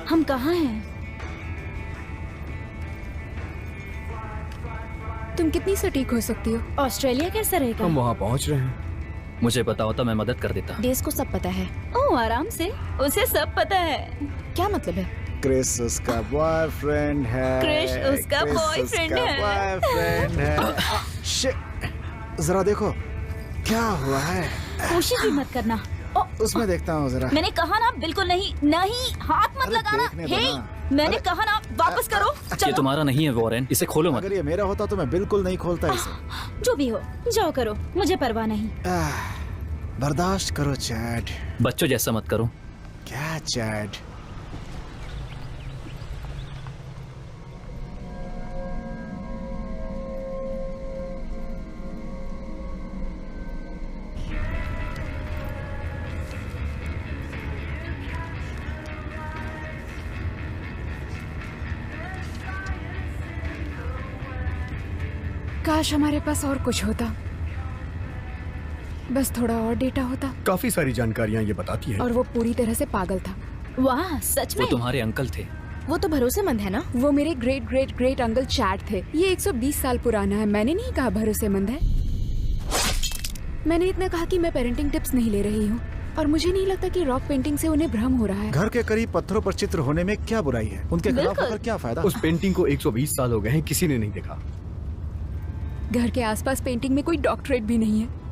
हम कहाँ हैं? तुम कितनी सटीक हो सकती हो? ऑस्ट्रेलिया कैसा रहेगा? हम वहाँ पहुँच रहे हैं। मुझे पता होता मैं मदद कर देता। डेज को सब पता है। ओह आराम से, उसे सब पता है। क्या मतलब है? क्रिस उसका बॉयफ्रेंड है। क्रिश उसका बॉयफ्रेंड है। बॉयफ्रेंड है। शिट, जरा देखो क्या हुआ है। कोशिश भी मत करना। उसमें देखता हूँ जरा। मैंने कहा ना बिल्कुल नहीं, नहीं हाथ मत अरे लगाना। देखने दो हे, ना। मैंने कहा ना वापस करो। ये चलो। तुम्हारा नहीं है वॉरेन, इसे खोलो मत। अगर ये मेरा होता तो मैं बिल्कुल नहीं खोलता इसे। जो भी हो जाओ करो, मुझे परवाह नहीं। बर्दाश्त करो चैड। बच्चों जैसा मत करो। क्या चैड? काश हमारे पास और कुछ होता, बस थोड़ा और डेटा होता। काफी सारी जानकारियाँ ये बताती हैं। और वो पूरी तरह से पागल था। वाह सच वो में? तुम्हारे अंकल थे। वो तो भरोसेमंद है ना। वो मेरे great great great uncle Chad थे। ये 120 साल पुराना है। मैंने नहीं कहा भरोसेमंद है। मैंने इतना कहा कि मैं पेरेंटिंग टिप्स नहीं ले रही हूँ। और मुझे नहीं लगता कि रॉक पेंटिंग से उन्हें भ्रम हो रहा है। घर के करीब पत्थरों पर चित्र होने में क्या बुराई है? उनके खिलाफ बिल्कुल। होकर क्या फायदा? उस पेंटिंग को 120 साल हो गए हैं, किसी ने नहीं देखा। घर के आसपास पेंटिंग में कोई डॉक्टरेट भी नहीं है।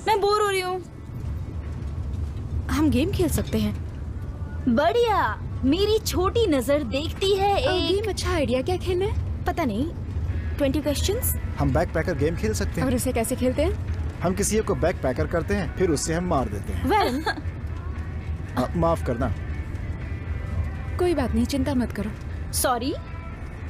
मैं बोर हो रही हूँ। हम गेम खेल सकते हैं। बढ़िया, मेरी छोटी नजर देखती है एक। गेम अच्छा आइडिया। क्या खेलना है? पता नहीं। 20 क्वेश्चंस। हम बैक पैकर गेम खेल सकते और हैं। उसे कैसे खेलते हैं? हम किसी एक को बैक पैकर करते हैं, फिर उससे हम मार देते हैं। वेल, माफ करना। कोई बात नहीं, चिंता मत करो। सॉरी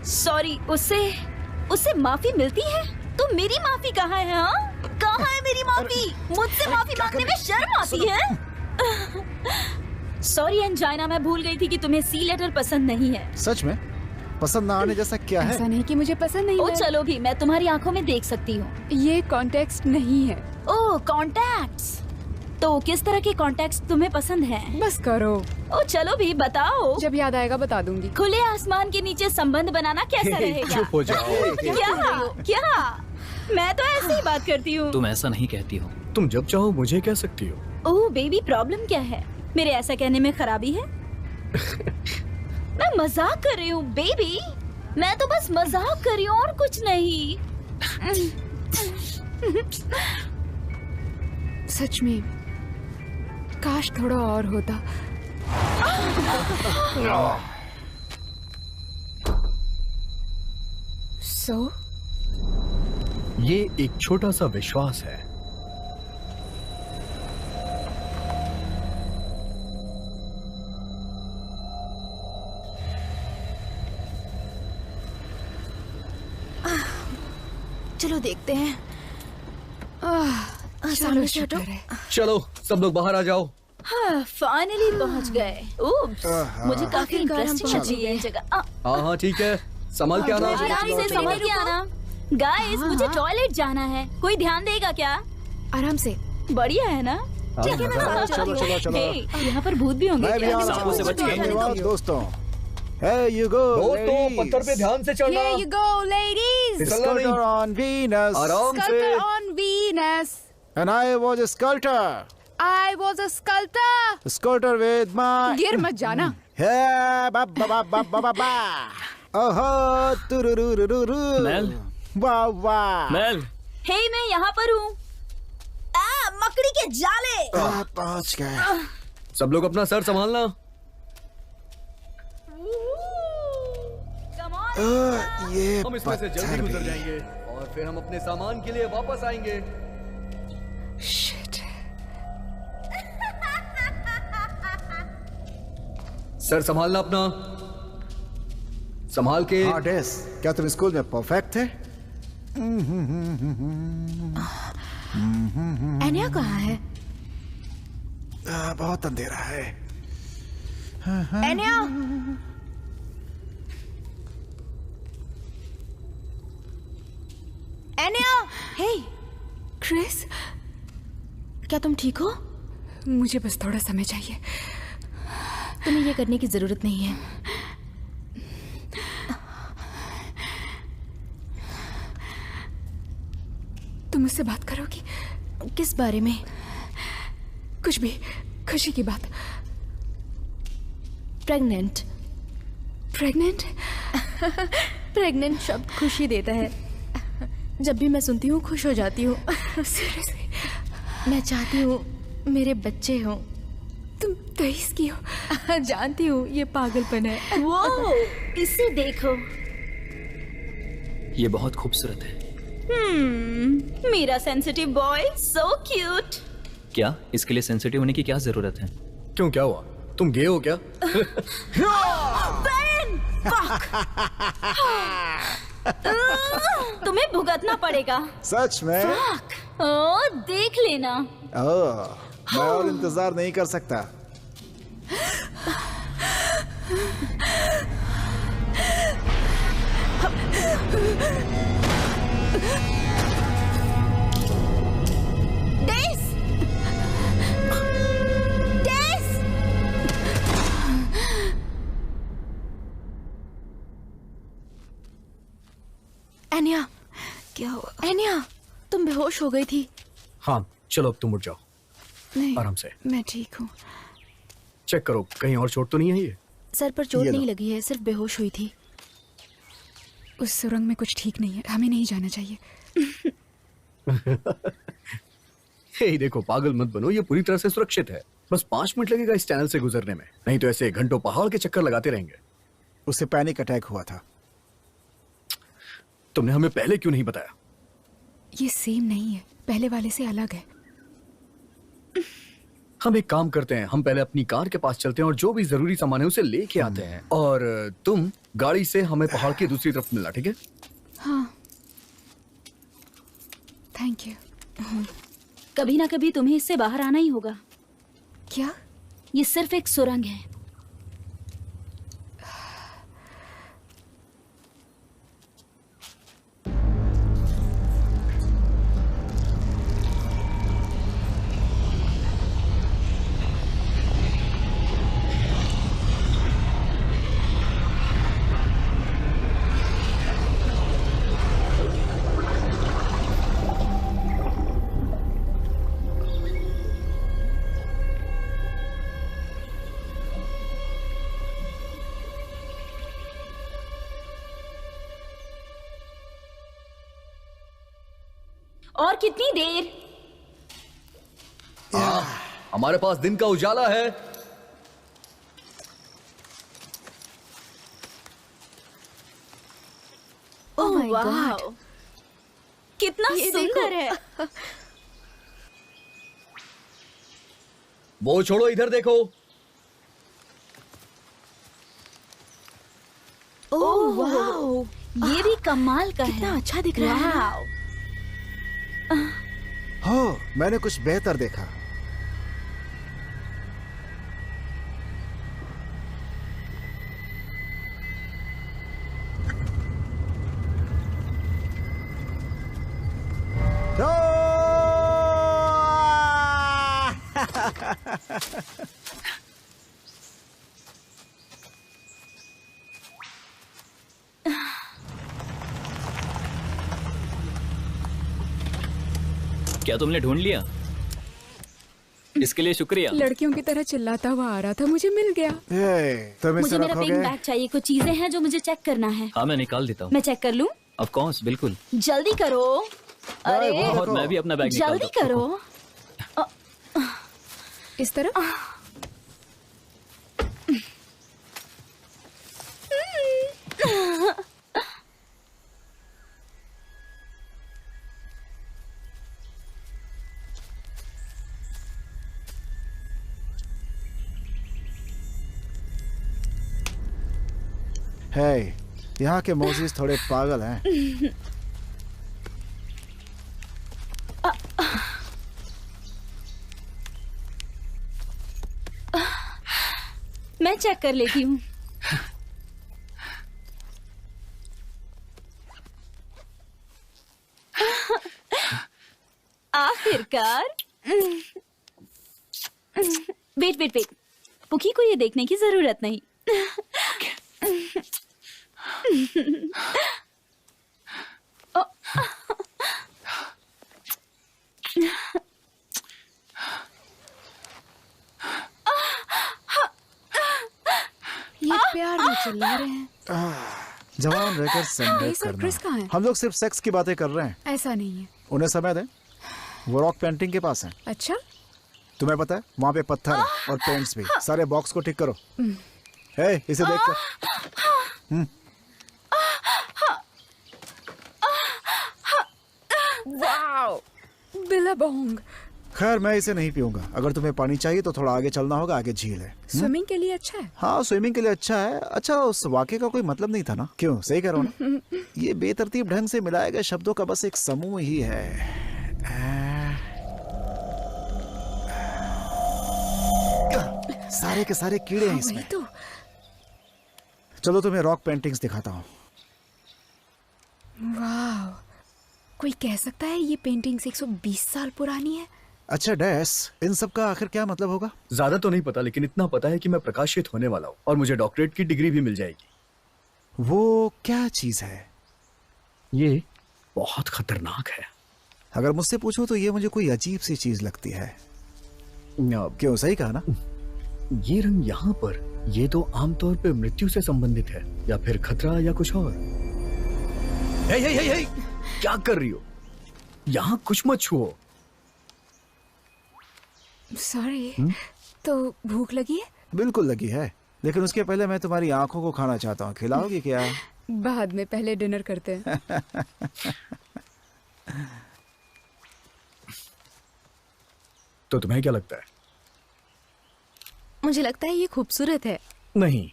सॉरी, उससे माफी मिलती है? तो मेरी माफी कहाँ है? हाँ, कहाँ है मेरी माफी? मुझसे माफी मांगने में शर्म आती है? सॉरी एंजाइना, मैं भूल गई थी कि तुम्हें सी लेटर पसंद नहीं है। सच में पसंद ना आने जैसा क्या है? ऐसा नहीं कि मुझे पसंद नहीं ओ है। चलो भी, मैं तुम्हारी आंखों में देख सकती हूँ। ये कॉन्टेक्स्ट नहीं है। ओह कॉन्टैक्ट्स। तो किस तरह के कॉन्टैक्ट्स तुम्हें पसंद हैं? बस करो। ओ चलो भी बताओ। जब याद आएगा बता दूंगी। खुले आसमान के नीचे संबंध बनाना कैसा रहेगा? चुप हो जाओ। क्या? मैं तो ऐसे ही बात करती हूँ। तुम ऐसा नहीं कहती हो। तुम जब चाहो मुझे कह सकती हो। ओह बेबी, प्रॉब्लम क्या है? मेरे ऐसा कहने में खराबी है? मैं मजाक कर रही हूँ बेबी, मैं तो बस मजाक कर रही हूँ और कुछ नहीं। सच में काश थोड़ा और होता। सो ये एक छोटा सा विश्वास है। चलो देखते हैं। चलो सामने से शुक्र हटो। है। चलो सब लोग बाहर आ जाओ। हाँ, फाइनली पहुंच गए। उप्स, मुझे काफी आखिरकार हम इंटरेस्टिंग पहुंच लगी है ये जगह। हाँ हाँ ठीक है, संभाल के आना। आराम से संभल के आना। गाइस, हाँ, मुझे हाँ। टॉयलेट जाना है, कोई ध्यान देगा क्या? आराम से। बढ़िया है ना? ठीक है, मैं चलो, साथ चलो, चलती हूँ। चलो, चलो। हे, यहाँ पर भूत भी होंगे मैं भी क्या? आ रहा सांपों से हूँ। बच के। धन्यवाद दोस्तों। Hey you go, दोस्तों पत्थर पे ध्यान से चलना। Here you go, ladies. फिसलना नहीं। Sculptor on Venus. आराम से। Sculptor on Venus. And I was a sculptor. I was a sculptor. A sculptor with my. गिर मत जाना। Yeah, ba ba ba ba ba ba ba. ओहो, तुरुरुरुरु। Mail. वाह वाह। Mail, हे, मैं यहाँ पर हूँ। मकड़ी के जाले। पहुंच गए। सब लोग अपना सर संभालना। Come on. ये हम इसमें से जल्दी पत्थर गुजर भी। जाएंगे और फिर हम अपने सामान के लिए वापस आएंगे। शिट। सर संभालना अपना, संभाल के। हाँ डेस, क्या तुम स्कूल में परफेक्ट थे? एनिया कहाँ है? बहुत अंधेरा है। एनिया! एनिया! हे, क्रिस, क्या तुम ठीक हो? मुझे बस थोड़ा समय चाहिए। तुम्हें ये करने की जरूरत नहीं है। तुम मुझसे बात करोगी? किस बारे में? कुछ भी, खुशी की बात। प्रेग्नेंट। प्रेग्नेंट? प्रेग्नेंट शब्द खुशी देता है। जब भी मैं सुनती हूँ खुश हो जाती हूँ। सीरियसली, मैं चाहती हूँ मेरे बच्चे हों। तुम 23 की हो। जानती हूँ ये पागलपन है। वो इसे देखो। ये बहुत खूबसूरत है। मेरा सेंसिटिव बॉय, सो क्यूट। क्या इसके लिए सेंसिटिव होने की क्या जरूरत है? क्यों, क्या हुआ? तुम गे हो क्या? बेन! तुम्हें भुगतना पड़ेगा। सच में? ओ, देख लेना। ओह, मैं और इंतजार नहीं कर सकता। डेस! डेस! एनिया, क्या हुआ? एनिया, तुम बेहोश हो गई थी। हाँ चलो अब तुम उठ जाओ नहीं, आराम से। मैं ठीक हूँ। चेक करो कहीं और चोट तो नहीं है ये? सर पर चोट ये नहीं लो। लगी है, सिर्फ बेहोश हुई थी। उस सुरंग में कुछ ठीक नहीं है, हमें नहीं जाना चाहिए। हे देखो, पागल मत बनो, ये पूरी तरह से सुरक्षित है। बस 5 मिनट लगेगा इस टनल से गुजरने में, नहीं तो ऐसे घंटों पहाड़ के चक्कर लगाते रहेंगे। उसे पैनिक अटैक हुआ था। तुमने हमें पहले क्यों नहीं बताया? ये सेम नहीं है, पहले वाले से अलग है। हम एक काम करते हैं, हम पहले अपनी कार के पास चलते हैं और जो भी जरूरी सामान है उसे लेके आते हैं, और तुम गाड़ी से हमें पहाड़ की दूसरी तरफ मिलना, ठीक है? हाँ, थैंक यू। कभी ना कभी तुम्हें इससे बाहर आना ही होगा। क्या? ये सिर्फ एक सुरंग है। और कितनी देर? हमारे पास दिन का उजाला है। Oh my वाह, God! कितना ये सुंदर देखो। है। वो छोड़ो, इधर देखो। ओह वाह, ये भी कमाल का कितना है। अच्छा दिख रहा है ना? वाह। हो, मैंने कुछ बेहतर देखा। क्या तुमने ढूंढ लिया? इसके लिए शुक्रिया। लड़कियों की तरह चिल्लाता हुआ आ रहा था, मुझे मिल गया। तुम इसे मुझे मेरा पिंक रखोगे? बैग चाहिए, कुछ चीजें हैं जो मुझे चेक करना है। हाँ मैं निकाल देता हूँ। मैं चेक कर लूं? ऑफ कोर्स, बिल्कुल। जल्दी करो। अरे वो और देखो। मैं भी अपना बैग निकाल जल्दी देता हूँ। करो। इस तरह? है, यहाँ के मोजिस थोड़े पागल हैं। मैं चेक कर लेती हूँ। आखिरकार। वेट वेट वेट, पुकी को ये देखने की जरूरत नहीं। ये प्यार में चिल्ला रहे हैं। जवान रहकर ये संदेह सब क्रिस कहाँ करना। है? हम लोग सिर्फ सेक्स की बातें कर रहे हैं। ऐसा नहीं है। उन्हें समय दें, वो रॉक पेंटिंग के पास है। अच्छा, तुम्हें पता है वहाँ पे पत्थर है और पेंट्स भी। सारे बॉक्स को ठीक करो। हे, इसे देख कर। Wow, Billabong. खैर मैं इसे नहीं पीऊंगा। अगर तुम्हें पानी चाहिए तो थोड़ा आगे चलना होगा, आगे झील है। स्विमिंग के लिए अच्छा है। हाँ, स्विमिंग के लिए अच्छा है। अच्छा, उस वाक्य का कोई मतलब नहीं था ना? क्यों, सही कह रहा हूँ ना? ये बेतरतीब ढंग से मिलाए गए शब्दों का बस एक समूह ही है। सारे के सारे कीड़े हैं वही इसमें। तो। चलो तुम्हें रॉक पेंटिंग्स दिखाता हूँ। वाह, कोई कह सकता है ये पेंटिंग्स 120 साल पुरानी है? अच्छा डैस, इन सब का आखिर क्या मतलब होगा? ज्यादा तो नहीं पता, लेकिन इतना पता है कि मैं प्रकाशित होने वाला हूँ और मुझे डॉक्टरेट की डिग्री भी मिल जाएगी। वो क्या चीज है? ये बहुत खतरनाक है। अगर मुझसे पूछो तो ये मुझे कोई अजीब सी चीज लगती है। क्यों, सही कहा ना? ये रंग यहाँ पर, ये तो आमतौर पे मृत्यु से संबंधित है, या फिर खतरा या कुछ और। हे, हे, हे, हे, क्या कर रही हो? यहाँ कुछ मत छुओ। सॉरी। तो भूख लगी है? बिल्कुल लगी है, लेकिन उसके पहले मैं तुम्हारी आंखों को खाना चाहता हूँ। खिलाओगी क्या? बाद में, पहले डिनर करते हैं। तो तुम्हें क्या लगता है? मुझे लगता है ये खूबसूरत है। नहीं,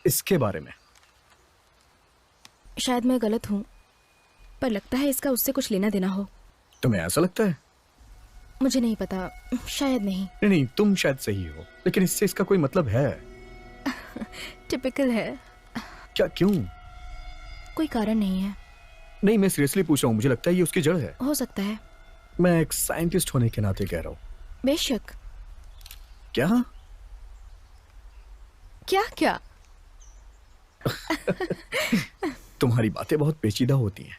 इसके बारे में। शायद मैं गलत हूँ, पर लगता है इसका उससे कुछ लेना देना हो। तुम्हें ऐसा लगता है? मुझे नहीं पता, शायद नहीं। नहीं, तुम शायद सही हो, लेकिन इससे इसका कोई मतलब है? टिपिकल है। क्या, क्यों? कोई कारण नहीं है। नहीं, मैं सीरियसली पूछ रहा हूँ। मुझे लगता है ये उसकी जड़ है। हो सकता है। मैं एक साइंटिस्ट होने के नाते कह रहा हूँ। बेशक। क्या? क्या क्या? तुम्हारी बातें बहुत पेचीदा होती हैं।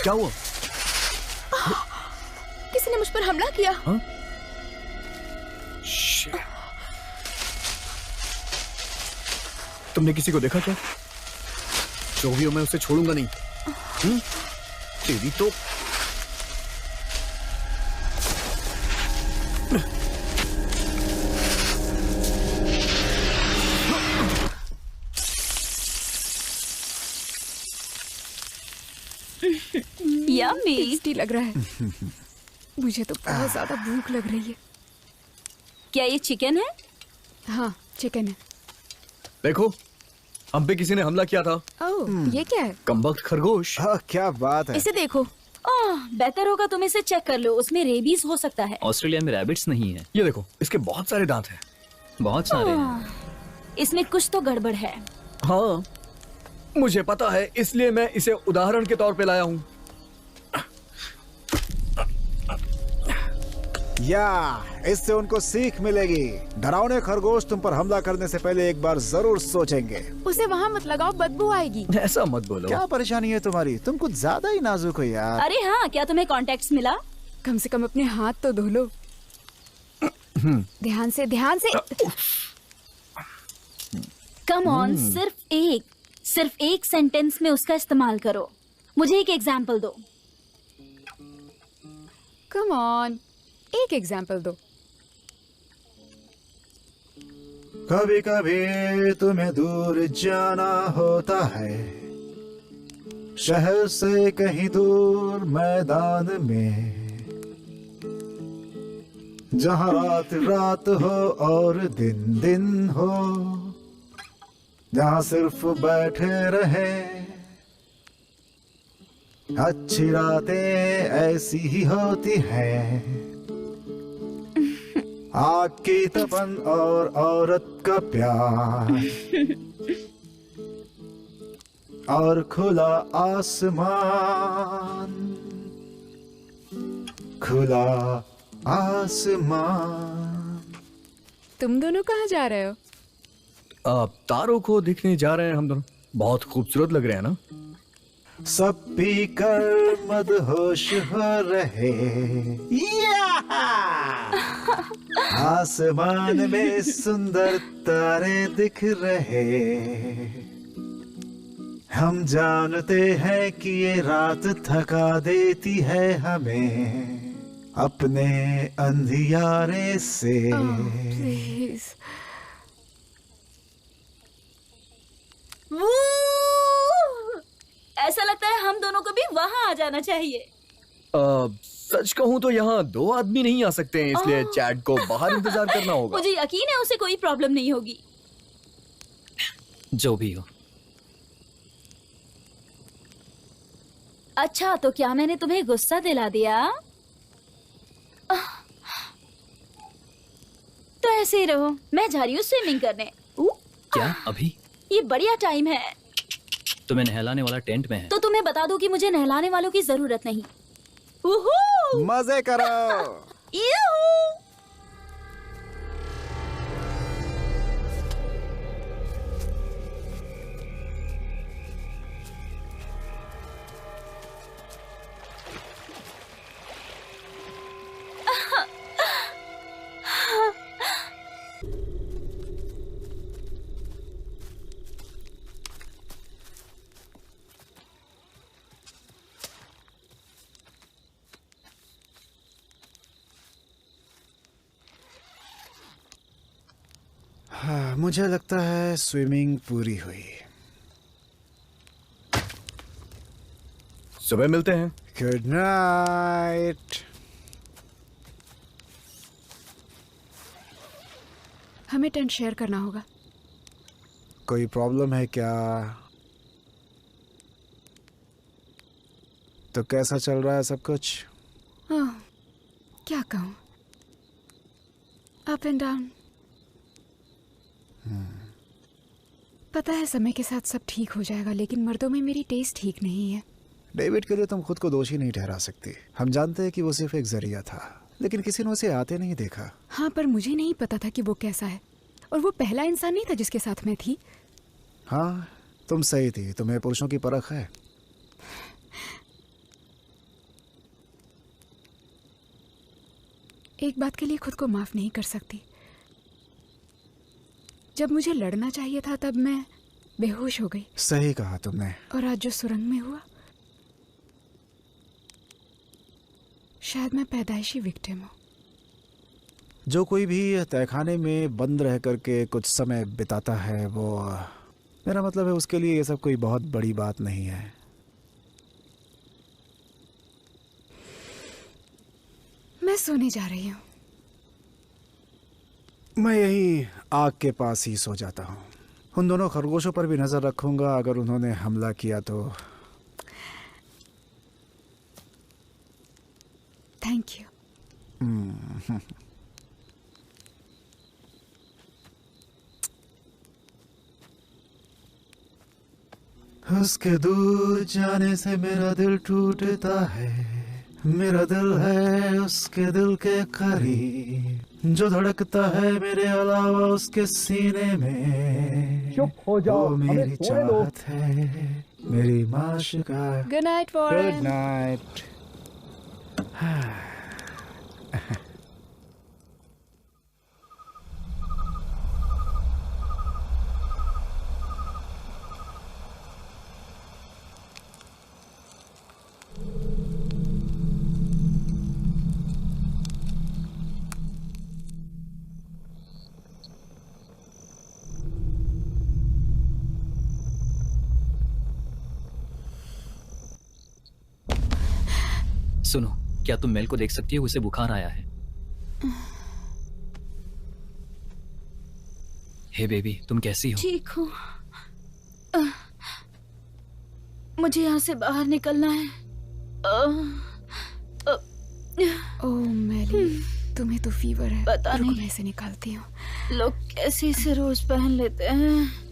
क्या हुआ? किसी ने मुझ पर हमला किया। हाँ? Shit. तुमने किसी को देखा क्या? जो भी हो, मैं उसे छोड़ूंगा नहीं। तेरी तो। यम्मी। टेस्टी लग रहा है। मुझे तो बहुत ज्यादा भूख लग रही है। क्या ये चिकन है? हाँ, चिकन है। देखो, हम पे किसी ने हमला किया था। ओह, ये क्या है? कमबख्त खरगोश। हाँ, क्या बात है। इसे देखो। बेहतर होगा तुम इसे चेक कर लो, उसमें रेबीज हो सकता है। ऑस्ट्रेलिया में रैबिट्स नहीं है। ये देखो, इसके बहुत सारे दांत हैं। बहुत सारे हैं। इसमें कुछ तो गड़बड़ है। हाँ, मुझे पता है, इसलिए मैं इसे उदाहरण के तौर पे लाया हूँ। या इससे उनको सीख मिलेगी। डरावने खरगोश तुम पर हमला करने से पहले एक बार जरूर सोचेंगे। उसे वहाँ मत लगाओ, बदबू आएगी। ऐसा मत बोलो। क्या परेशानी है तुम्हारी? तुम कुछ ज्यादा ही नाजुक हो यार। अरे हाँ, क्या तुम्हें कॉन्टेक्ट्स मिला? कम से कम अपने हाथ तो धो लो। ध्यान से, ध्यान से। कम ऑन, सिर्फ एक सेंटेंस में उसका इस्तेमाल करो। मुझे एक एग्जाम्पल दो। कम ऑन, एक एग्जाम्पल दो। कभी कभी तुम्हें दूर जाना होता है, शहर से कहीं दूर मैदान में, जहां रात रात हो और दिन दिन हो, जहां सिर्फ बैठे रहे। अच्छी रातें ऐसी ही होती हैं, आग की तपन और औरत का प्यार और खुला आसमान, खुला आसमान। तुम दोनों कहाँ जा रहे हो? तारों को देखने जा रहे हैं हम दोनों। बहुत खूबसूरत लग रहे हैं ना? सब पी कर मदहोश हो रहे, आसमान में सुंदर तारे दिख रहे। हम जानते हैं कि ये रात थका देती है हमें अपने अंधियारे से। प्लीज। ऐसा लगता है हम दोनों को भी वहाँ आ जाना चाहिए। सच कहूँ तो यहाँ 2 आदमी नहीं आ सकते हैं, इसलिए चैट को बाहर इंतजार करना होगा। मुझे यकीन है उसे कोई प्रॉब्लम नहीं होगी। जो भी हो। अच्छा, तो क्या मैंने तुम्हें गुस्सा दिला दिया? तो ऐसे ही रहो, मैं जा रही हूँ स्विमिंग करने। क्या अभी? ये बढ़िया टाइम है। तुम्हें नहलाने वाला टेंट में है। तो तुम्हें बता दूं कि मुझे नहलाने वालों की जरूरत नहीं। उहू! मजे करो। यूहू! हाँ, मुझे लगता है स्विमिंग पूरी हुई। सुबह मिलते हैं। Good night. हमें टेंट शेयर करना होगा। कोई प्रॉब्लम है क्या? तो कैसा चल रहा है सब कुछ? ओह, क्या कहूँ, अप एंड डाउन। पता है समय के साथ सब ठीक हो जाएगा, लेकिन मर्दों में मेरी टेस्ट ठीक नहीं है। डेविड के लिए तुम खुद को दोषी नहीं ठहरा सकती। हम जानते हैं कि वो सिर्फ एक जरिया था, लेकिन किसी ने उसे आते नहीं देखा। हाँ, पर मुझे नहीं पता था कि वो कैसा है, और वो पहला इंसान नहीं था जिसके साथ मैं थी। हाँ, तुम सही थी। तुम्हें पुरुषों की परख है। एक बात के लिए खुद को माफ नहीं कर सकती। जब मुझे लड़ना चाहिए था तब मैं बेहोश हो गई। सही कहा तुमने। और आज जो सुरंग में हुआ, शायद मैं पैदाइशी विक्टिम हूँ। जो कोई भी तहखाने में बंद रह करके कुछ समय बिताता है, वो, मेरा मतलब है, उसके लिए ये सब कोई बहुत बड़ी बात नहीं है। मैं सोने जा रही हूँ। मैं यही आग के पास ही सो जाता हूँ। उन दोनों खरगोशों पर भी नजर रखूंगा, अगर उन्होंने हमला किया तो। Thank you. उसके दूर जाने से मेरा दिल टूटता है। मेरा दिल है उसके दिल के करीब, जो धड़कता है मेरे अलावा उसके सीने में। चुप हो जाओ, वो मेरी चाहत है, मेरी माशिका। Good night Warren. Good night. सुनो, क्या तुम मेल को देख सकती हो? उसे बुखार आया है। हे बेबी, तुम कैसी हो? ठीक हूँ। मुझे यहाँ से बाहर निकलना है। ओह मैली, तुम्हें तो फीवर है। पता रुको, नहीं। मैं इसे निकालती हूँ। लोग कैसे इसे रोज पहन लेते हैं।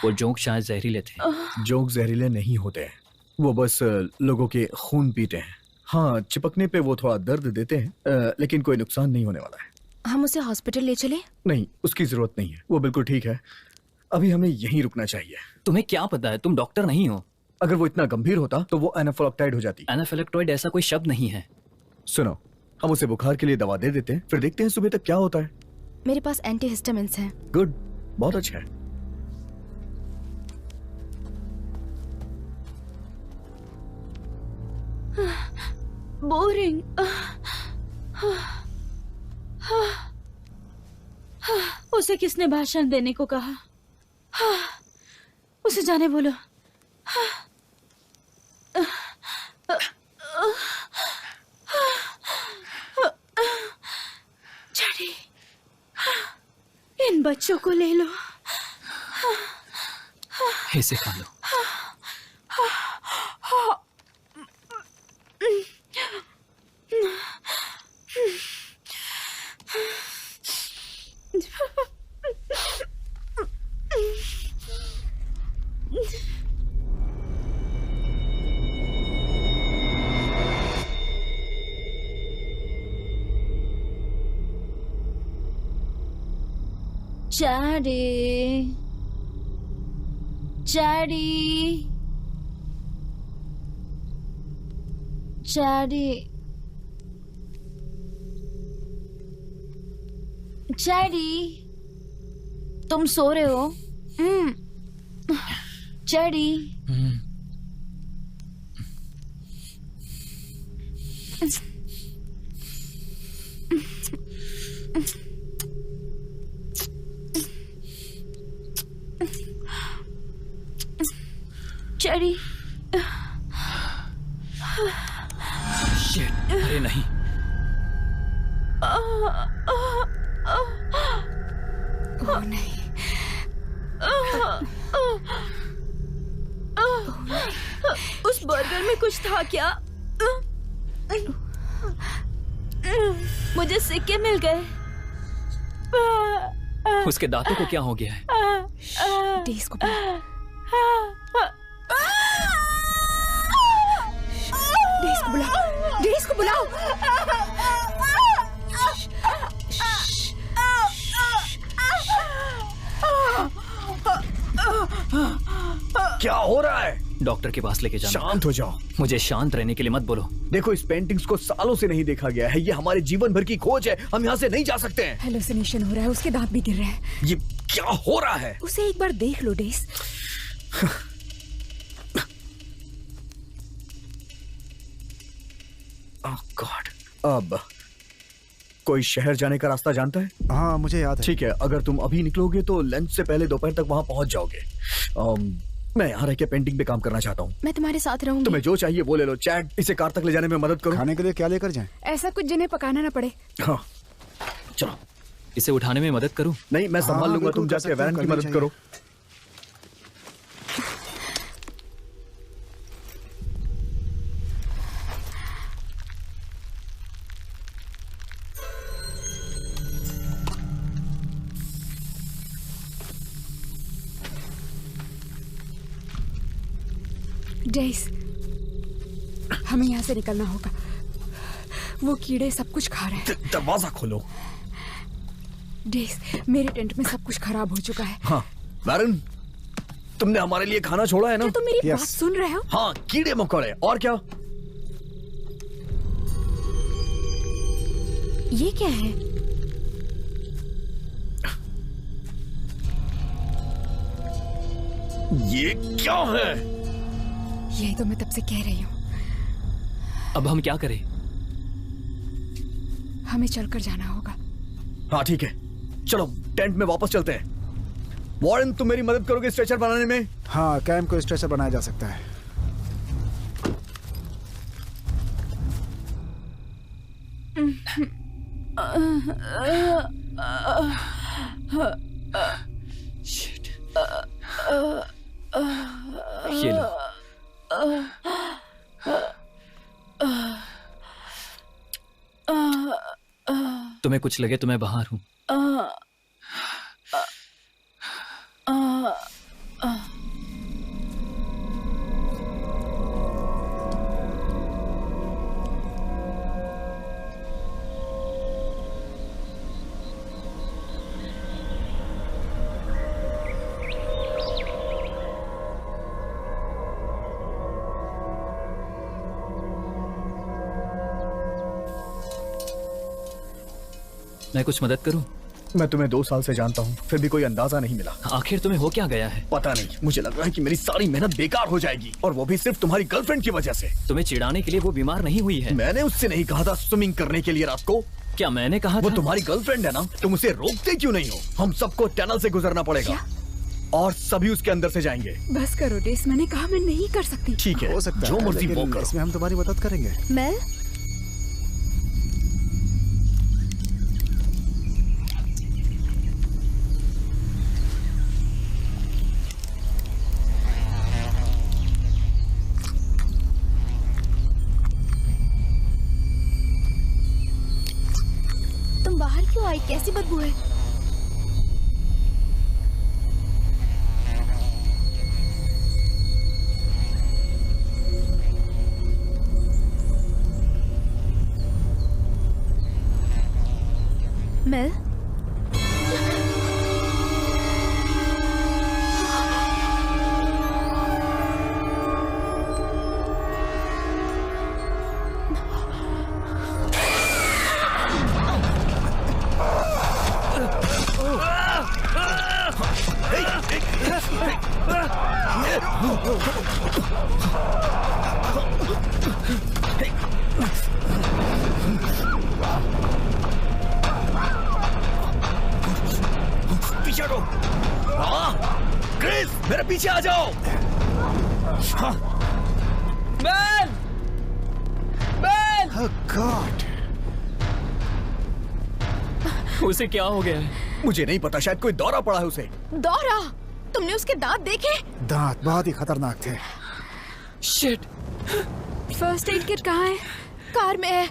वो जोंक शायद जहरीले थे। जोंक जहरीले नहीं होते हैं, वो बस लोगों के खून पीते हैं। हाँ, चिपकने पे वो थोड़ा दर्द देते हैं, लेकिन कोई नुकसान नहीं होने वाला है। हम उसे हॉस्पिटल ले चले? नहीं, उसकी जरूरत नहीं है, वो बिल्कुल ठीक है। अभी हमें यहीं रुकना चाहिए। तुम्हें क्या पता है? तुम डॉक्टर नहीं हो। अगर वो इतना गंभीर होता तो वो एनाफिलैक्टाइड हो जाती। एनाफिलैक्टॉइड ऐसा कोई शब्द नहीं है। सुनो, हम उसे बुखार के लिए दवा दे देते हैं, फिर देखते हैं सुबह तक क्या होता है। मेरे पास एंटीहिस्टामिन्स हैं। गुड, बहुत अच्छा है। बोरिंग। उसे किसने भाषण देने को कहा? उसे जाने बोलो। चढ़ी, इन बच्चों को ले लो। इसे खा लो। Daddy, Daddy, Daddy, Daddy, तुम सो रहे हो? Daddy, Daddy. शिट, अरे नहीं। ओह नहीं। उस बर्गर में कुछ था क्या? मुझे सिक्के मिल गए। उसके दांतों को क्या हो गया है? डेज़ को बुलाओ। डेज़ को बुलाओ। डेज़ को बुलाओ। क्या हो रहा है? डॉक्टर के पास लेके जाना। शांत हो जाओ। मुझे शांत रहने के लिए मत बोलो। देखो, इस पेंटिंग्स को सालों से नहीं देखा गया है। ये हमारे जीवन भर की खोज है। हम यहाँ से नहीं जा सकते हैं। हेलुसिनेशन हो रहा है, उसके दांत भी गिर रहे हैं। ये क्या हो रहा है? उसे एक बार देख लो डेज़। ओह गॉड। अब कोई शहर जाने का रास्ता जानता है? हाँ, मुझे याद है। ठीक है, अगर तुम अभी निकलोगे तो लंच से पहले दोपहर तक वहां पहुंच जाओगे। मैं यहाँ रह के पेंटिंग पे काम करना चाहता हूँ। मैं तुम्हारे साथ रहूंगी। तुम्हें जो चाहिए वो ले लो। चैट, इसे कार तक ले जाने में मदद करो। खाने के लिए क्या लेकर जाएं? ऐसा कुछ जिन्हें पकाना ना पड़े। हाँ, चलो। इसे उठाने में मदद करूं? नहीं, मैं संभाल हाँ, लूंगा। बिल्कुल तुम कर जाके सकते हो, वैरन की करनी मदद चाहिए। करो। डेज़, हमें यहाँ से निकलना होगा। वो कीड़े सब कुछ खा रहे हैं। दरवाजा खोलो। डेज़, मेरे टेंट में सब कुछ खराब हो चुका है। हाँ, वैरन, तुमने हमारे लिए खाना छोड़ा है ना? क्या तुम मेरी Yes. बात सुन रहे हो? हाँ, कीड़े मकोड़े और क्या? ये क्या है? ये क्या है? यही तो मैं तब से कह रही हूँ। अब हम क्या करें? हमें चलकर जाना होगा। हाँ ठीक है, चलो टेंट में वापस चलते हैं। वॉरेन, तुम मेरी मदद करोगे स्ट्रेचर बनाने में? हाँ, कैम को स्ट्रेचर बनाया जा सकता है। Shit. ये लो। तुम्हें कुछ लगे तो मैं बाहर हूँ। मैं कुछ मदद करूं? मैं तुम्हें 2 साल से जानता हूँ, फिर भी कोई अंदाजा नहीं मिला। आखिर तुम्हें हो क्या गया है? पता नहीं, मुझे लग रहा है कि मेरी सारी मेहनत बेकार हो जाएगी, और वो भी सिर्फ तुम्हारी गर्लफ्रेंड की वजह से। तुम्हें चिढ़ाने के लिए वो बीमार नहीं हुई है। मैंने उससे नहीं कहा था स्विमिंग करने के लिए रात को। क्या मैंने कहा वो था? तुम्हारी गर्लफ्रेंड है ना, तुम उसे रोकते क्यों नहीं हो? हम सबको टनल से गुजरना पड़ेगा और सभी उसके अंदर से जाएंगे। बस करो डेस, मैंने कहा मैं नहीं कर सकती। ठीक है, हो सकता जो है, मर्जी वो लेकिन करो। इसमें हम तुम्हारी मदद करेंगे। मेल, तुम बाहर क्यों आई? कैसी बदबू है? मेल, पीछे हटो। हाँ, क्रिस, मेरे पीछे आ जाओ। हाँ, बेल! बेल! Oh God! उसे क्या हो गया है? मुझे नहीं पता, शायद कोई दौरा पड़ा है उसे। दौरा? तुमने उसके दांत देखे? दांत बहुत ही खतरनाक थे। शिट! फर्स्ट एड किट कहाँ है? कार में है।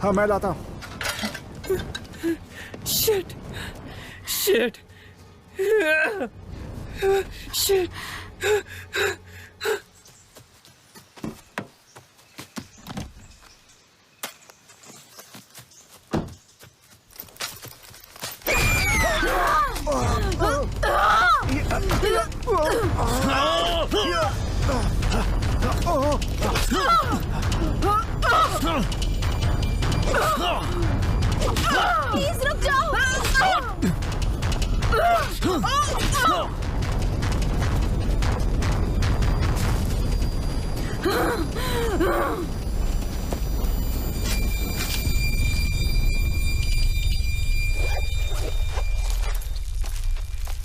हाँ, मैं लाता हूँ। शिट! शिट! शिट! प्लीज रुक जाओ।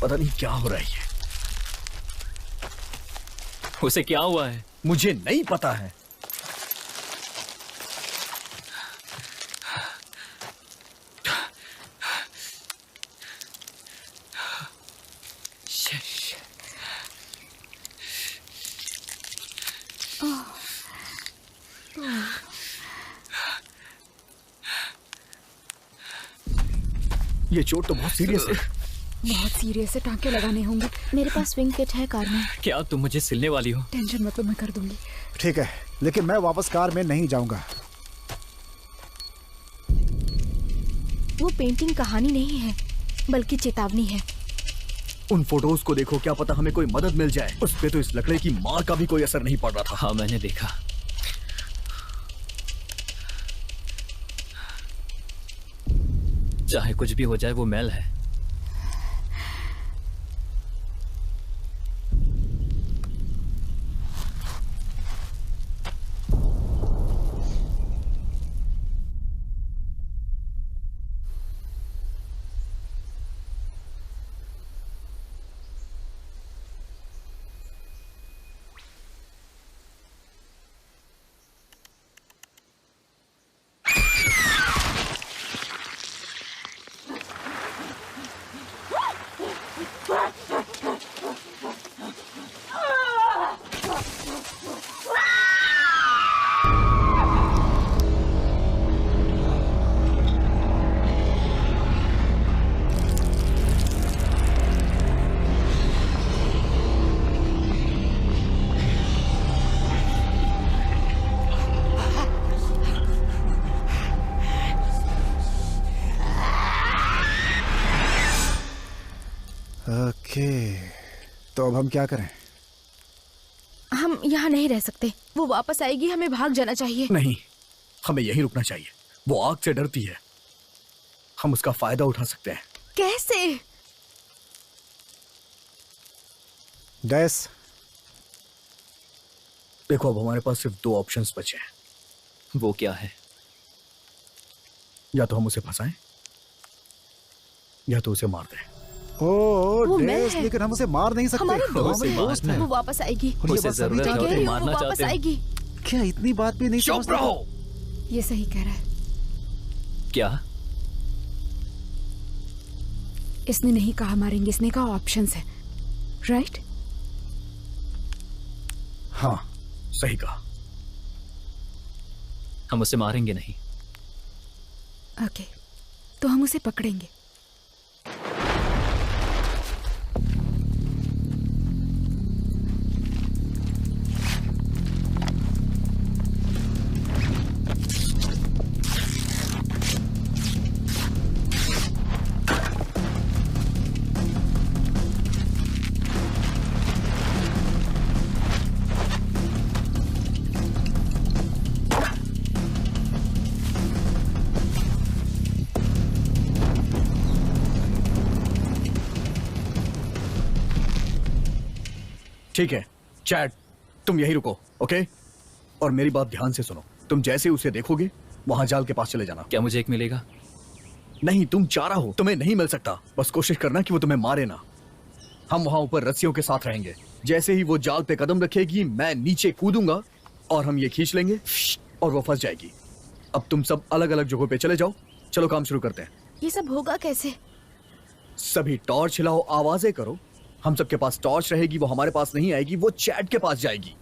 पता नहीं क्या हो रहा है ये। उसे क्या हुआ है? मुझे नहीं पता है। ये चोट तो बहुत सीरियस है। बहुत सीरियस है, टांके लगाने होंगे। मेरे पास स्विंग किट है कार में। क्या तुम मुझे सिलने वाली हो? टेंशन मत लो, मैं कर दूंगी। ठीक है, लेकिन मैं वापस कार में नहीं जाऊंगा। वो पेंटिंग कहानी नहीं है, बल्कि चेतावनी है। उन फोटोज को देखो, क्या पता हमें कोई मदद मिल जाए। उस पे तो इस लकड़े की मार का भी कोई असर नहीं पड़ रहा था। हाँ, मैंने देखा। चाहे कुछ भी हो जाए, वो मेल है। ओके, तो अब हम क्या करें? हम यहाँ नहीं रह सकते। वो वापस आएगी, हमें भाग जाना चाहिए। नहीं, हमें यहीं रुकना चाहिए। वो आग से डरती है, हम उसका फायदा उठा सकते हैं। कैसे? डेस, देखो, अब हमारे पास सिर्फ 2 ऑप्शंस बचे हैं। वो क्या है? या तो हम उसे फंसाएं या तो उसे मार दें। वो मैं डेस, है। लेकिन हम उसे मार नहीं सकते। हमारी दोस्त उसे है। मारना है। वो वापस आएगी। और ये उसे बात सभी जरूरत है, जानते कह तुम रही हैं। हूँ, वो मारना वापस चाहते हो। आएगी। क्या इतनी बात भी नहीं चुप समझते? रहो। ये सही कह रहा है। क्या? इसने नहीं कहा मारेंगे, इसने कहा ऑप्शंस है, राइट? हाँ, सही कहा। हम उसे मारेंगे नहीं। ओके, तो हम उसे पकड़ेंगे। ठीक है चैट, तुम यहीं रुको, ओके? और मेरी बात ध्यान से सुनो। तुम जैसे उसे देखोगे वहां जाल के पास चले जाना। क्या मुझे एक मिलेगा? नहीं, तुम चारा हो, तुम्हें नहीं मिल सकता। बस कोशिश करना कि वो तुम्हें मारे ना। हम वहां ऊपर रस्सियों के साथ रहेंगे। जैसे ही वो जाल पे कदम रखेगी, मैं नीचे कूदूंगा और हम ये खींच लेंगे और वो फंस जाएगी। अब तुम सब अलग अलग जगहों पे चले जाओ। चलो काम शुरू करते हैं। ये सब होगा कैसे? सभी टॉर्च हिलाओ, आवाजें करो। हम सबके पास टॉर्च रहेगी, वो हमारे पास नहीं आएगी, वो चैट के पास जाएगी।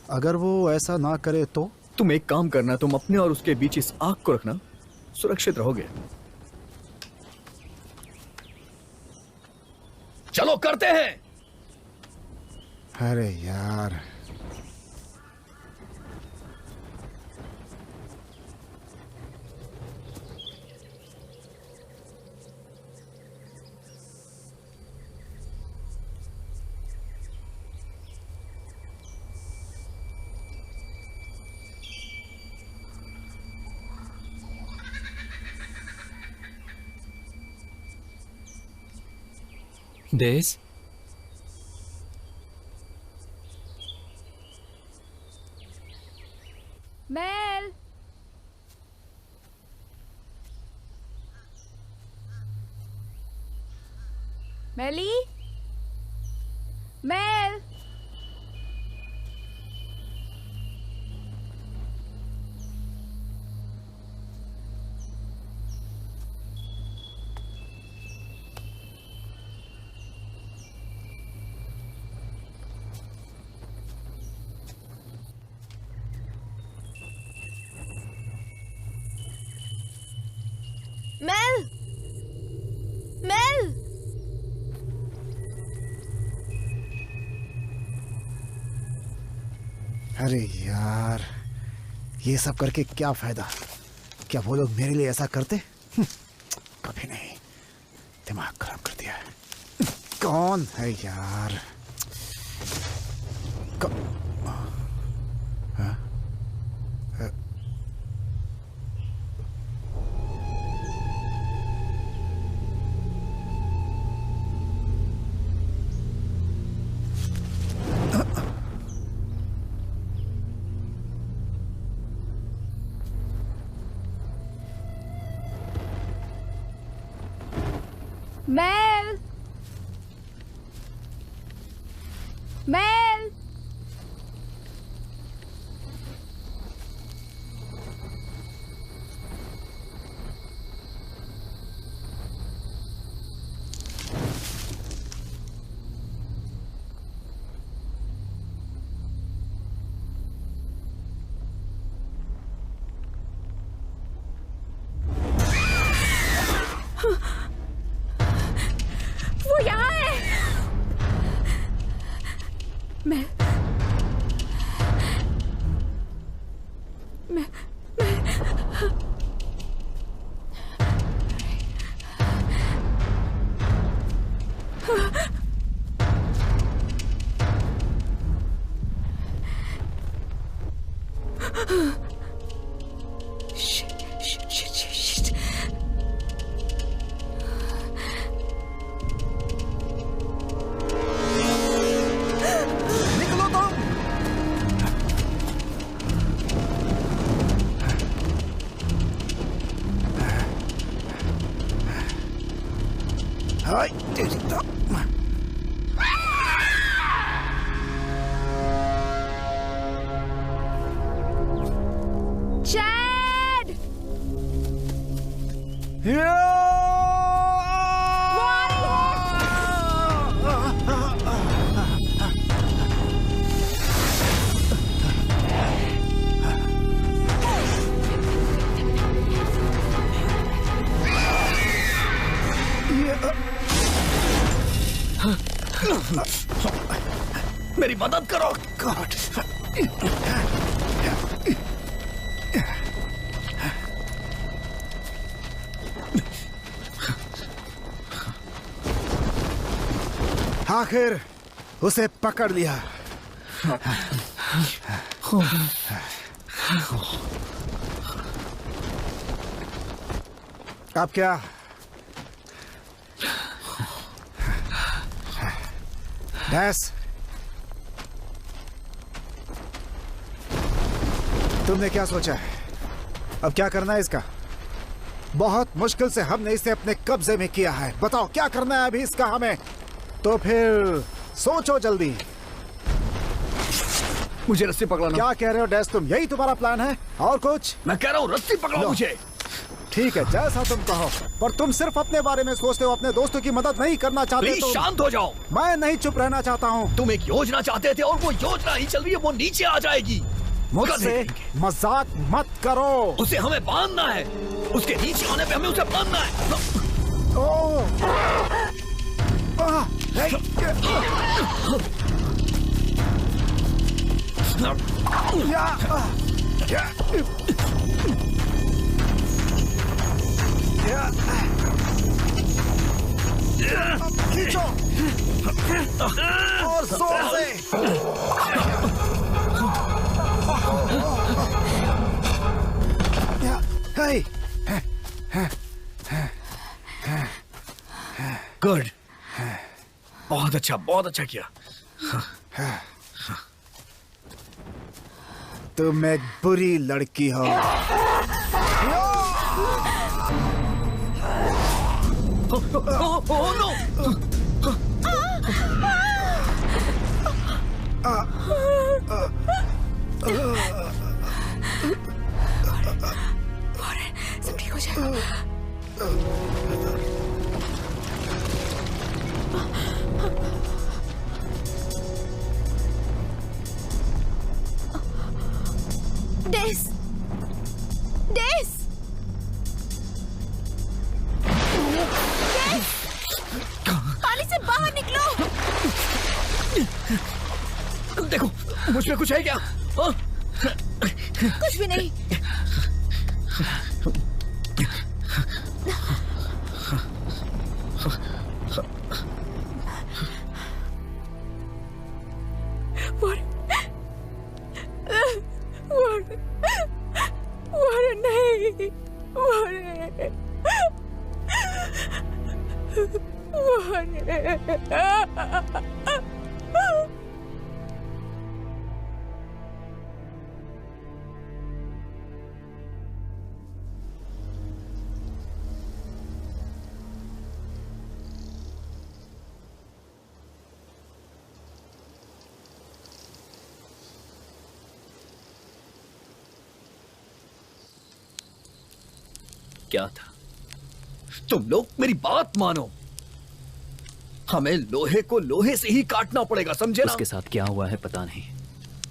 अगर वो ऐसा ना करे तो? तुम एक काम करना, तुम अपने और उसके बीच इस आग को रखना, सुरक्षित रहोगे। चलो करते हैं। अरे यार, देश, मेल, मेली, मेल। Mail, mail. अरे यार, ये सब करके क्या फायदा? क्या वो लोग मेरे लिए ऐसा करते? कभी नहीं। दिमाग खराब कर दिया है। कौन है यार? हाँ? Mail, mail. Shit. निकलो तुम। हाय तेरी तो। Chad! मेरी मदद करो। गॉड। आखिर उसे पकड़ लिया। अब क्या? डैस, तुमने क्या सोचा है? अब क्या करना है इसका? बहुत मुश्किल से हमने इसे अपने कब्जे में किया है। बताओ क्या करना है अभी इसका हमें? तो फिर सोचो जल्दी। मुझे रस्सी पकड़ाना। क्या कह रहे हो डैस तुम? यही तुम्हारा प्लान है? और कुछ? मैं कह रहा हूँ रस्सी पकड़ो मुझे। ठीक है, जैसा तुम कहो, पर तुम सिर्फ अपने बारे में सोचते हो, अपने दोस्तों की मदद नहीं करना चाहते। प्लीज तुम शांत हो जाओ। मैं नहीं चुप रहना चाहता हूँ। तुम एक योजना चाहते थे और वो योजना ही चल रही है, वो नीचे आ जाएगी। मुझसे मजाक मत करो। उसे हमें बांधना है। उसके नीचे आने पे हमें उसे बांधना है। ओह! खींचो और जोर से। गुड, बहुत अच्छा किया। तुम एक बुरी लड़की हो। Oh no! सब ठीक हो जाएगा। डेस, डेस, पानी से बाहर निकलो। देखो, मुझ में कुछ है क्या? हाँ? कुछ भी नहीं। क्या था? तुम लोग मेरी बात मानो। हमें लोहे को लोहे से ही काटना पड़ेगा, समझे ना? उसके साथ क्या हुआ है पता नहीं।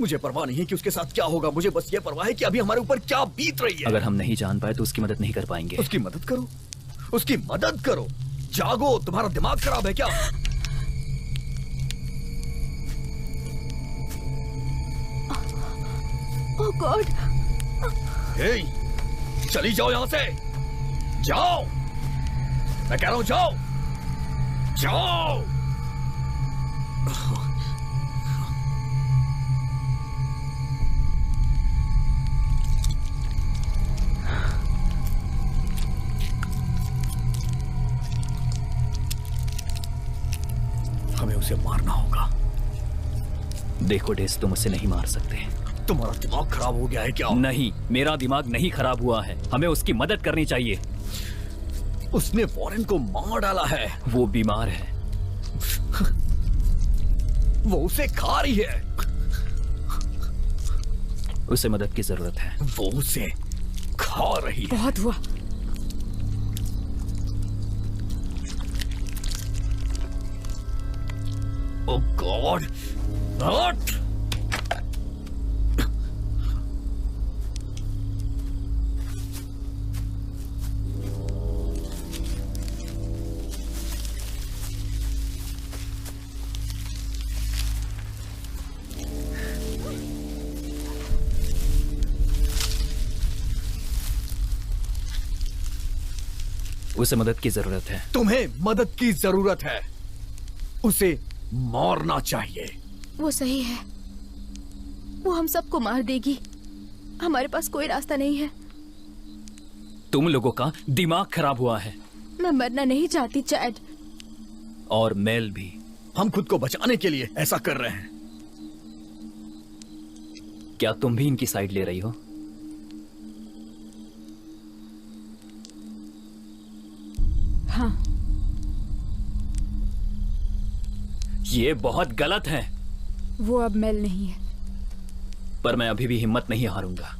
मुझे परवाह नहीं है कि उसके साथ क्या होगा, मुझे बस ये परवाह है कि अभी हमारे ऊपर क्या बीत रही है। अगर हम नहीं जान पाए तो उसकी मदद नहीं कर पाएंगे। उसकी मदद करो, उसकी मदद करो। जागो, तुम्हारा दिमाग खराब है क्या? ओह गॉड! हे, चली जाओ यहां से, जाओ। मैं कह रहा हूं जाओ, जाओ। उसे मारना होगा। देखो डेस, तुम उसे नहीं मार सकते। तुम्हारा दिमाग खराब हो गया है क्या? नहीं, मेरा दिमाग नहीं खराब हुआ है। हमें उसकी मदद करनी चाहिए। उसने वॉरेन को मार डाला है। वो बीमार है। वो उसे खा रही है। उसे मदद की जरूरत है। वो उसे खा रही है। बहुत हुआ। ओह गॉड! हट! उसे मदद की जरूरत है। तुम्हें मदद की जरूरत है। उसे मारना चाहिए। वो सही है, वो हम सबको मार देगी। हमारे पास कोई रास्ता नहीं है। तुम लोगों का दिमाग खराब हुआ है। मैं मरना नहीं चाहती चैड। और मेल भी। हम खुद को बचाने के लिए ऐसा कर रहे हैं। क्या तुम भी इनकी साइड ले रही हो? हाँ। ये बहुत गलत है। वो अब मेल नहीं है। पर मैं अभी भी हिम्मत नहीं हारूंगा।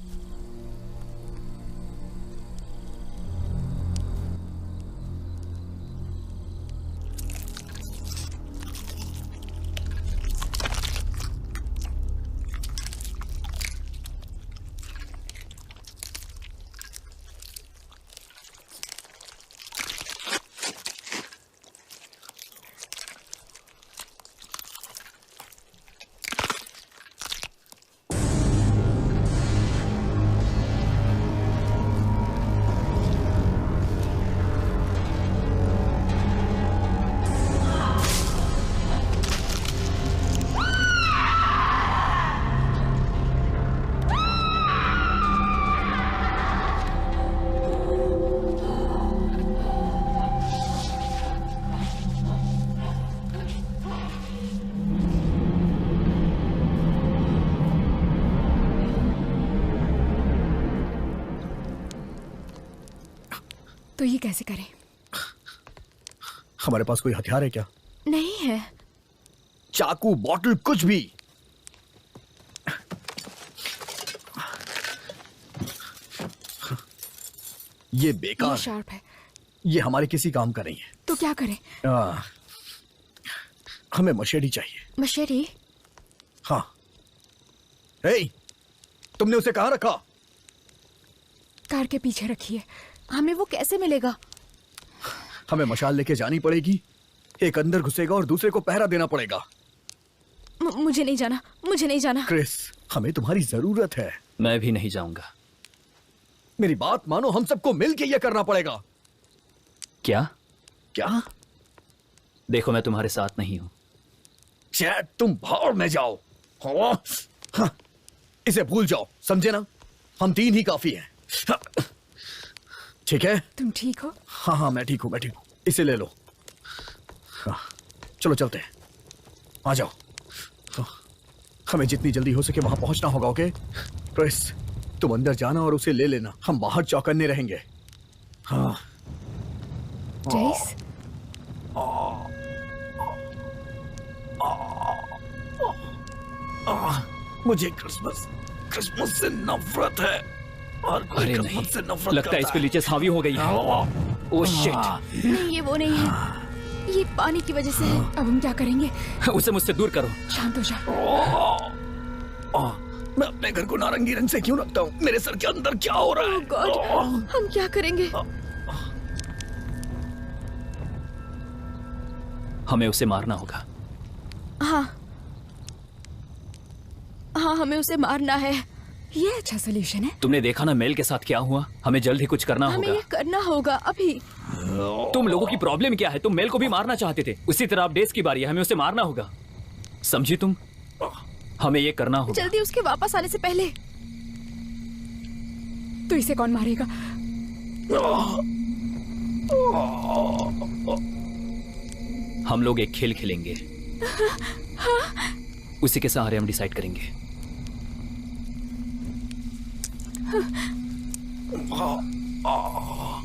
तो ये कैसे करें? हमारे पास कोई हथियार है क्या? नहीं है। चाकू, बॉटल, कुछ भी? ये बेकार ये है। शार्प है। ये हमारे किसी काम का नहीं है। तो क्या करें? हमें मशेडी चाहिए। मशेरी? हाँ। हे, तुमने उसे कहाँ रखा? कार के पीछे रखिए। हमें वो कैसे मिलेगा? हमें मशाल लेके जानी पड़ेगी। एक अंदर घुसेगा और दूसरे को पहरा देना पड़ेगा। मुझे नहीं जाना, मुझे नहीं जाना। क्रिस, हमें तुम्हारी जरूरत है। मैं भी नहीं जाऊंगा। मेरी बात मानो, हम सबको मिलके ये करना पड़ेगा। क्या? क्या? देखो, मैं तुम्हारे साथ नहीं हूं। चैट, तुम भाड़ में जाओ। हाँ, इसे भूल जाओ, समझे ना? हम तीन ही काफी हैं। हाँ, ठीक है? तुम ठीक हो? हाँ हाँ, मैं ठीक हूँ, मैं ठीक हूँ। इसे ले लो। हाँ, चलो चलते हैं। आ जाओ। हाँ, हमें जितनी जल्दी हो सके वहां पहुंचना होगा। ओके क्रिस, तुम अंदर जाना और उसे ले लेना। हम बाहर चौकन्ने रहेंगे। हाँ। जेस? मुझे क्रिसमस से नफरत है। और कोई अरे क्रिसमस नहीं, से नफरत लगता है करता इसके नीचे हावी हो गई है। Oh shit. नहीं, ये वो नहीं है। ये पानी की वजह से है। अब हम क्या करेंगे? उसे मुझसे दूर करो। शांत हो जा। मैं अपने घर को नारंगी रंग से क्यों रखता हूँ? मेरे सर के अंदर क्या हो रहा है? ओह गॉड, हम क्या करेंगे? हमें उसे मारना होगा। हाँ हाँ, हमें उसे मारना है। ये अच्छा सोल्यूशन है। तुमने देखा ना मेल के साथ क्या हुआ? हमें जल्द ही कुछ करना हमें होगा। ये करना होगा अभी। तुम लोगों की प्रॉब्लम क्या है? तुम मेल को भी मारना चाहते थे। उसी तरह अब डेज की बारी है, हमें उसे मारना होगा। समझी तुम? हमें ये करना होगा। जल्दी उसके वापस आने से पहले। तो इसे कौन मारेगा? हम लोग एक खेल खेलेंगे। उसी के सहारे हम डिसाइड करेंगे।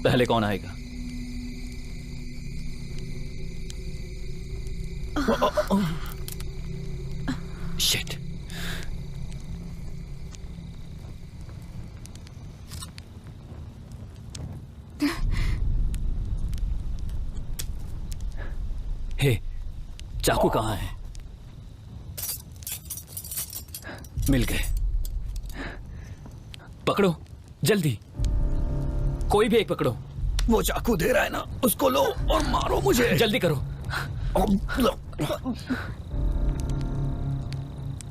पहले कौन आएगा? शिट। हे, चाकू कहाँ है? मिल गए। पकड़ो जल्दी, कोई भी एक पकड़ो। वो चाकू दे रहा है ना, उसको लो और मारो मुझे। जल्दी करो।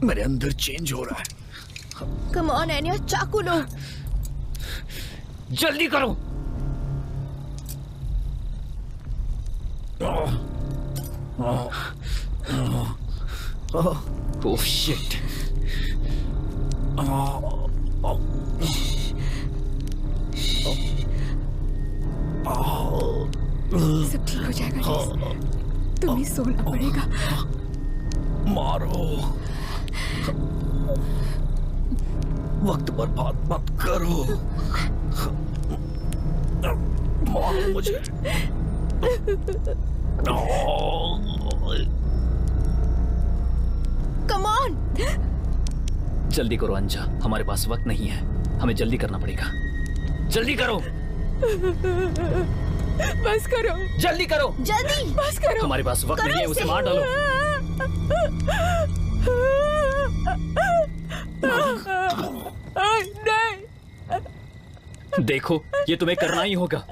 मेरे अंदर चेंज हो रहा है। कम ऑन एनिया, चाकू लो। जल्दी करो। Oh shit. सब ठीक हो जाएगा डेस। तुम्हें सोना पड़ेगा। मारो, वक्त बर्बाद मत करो। मारो मुझे। Come on. जल्दी करो अंजा, हमारे पास वक्त नहीं है, हमें जल्दी करना पड़ेगा। जल्दी करो। बस करो, जल्दी करो। जल्दी बस करो। हमारे पास वक्त करो नहीं है, उसे इसे। मार डालो। नहीं। देखो, ये तुम्हें करना ही होगा।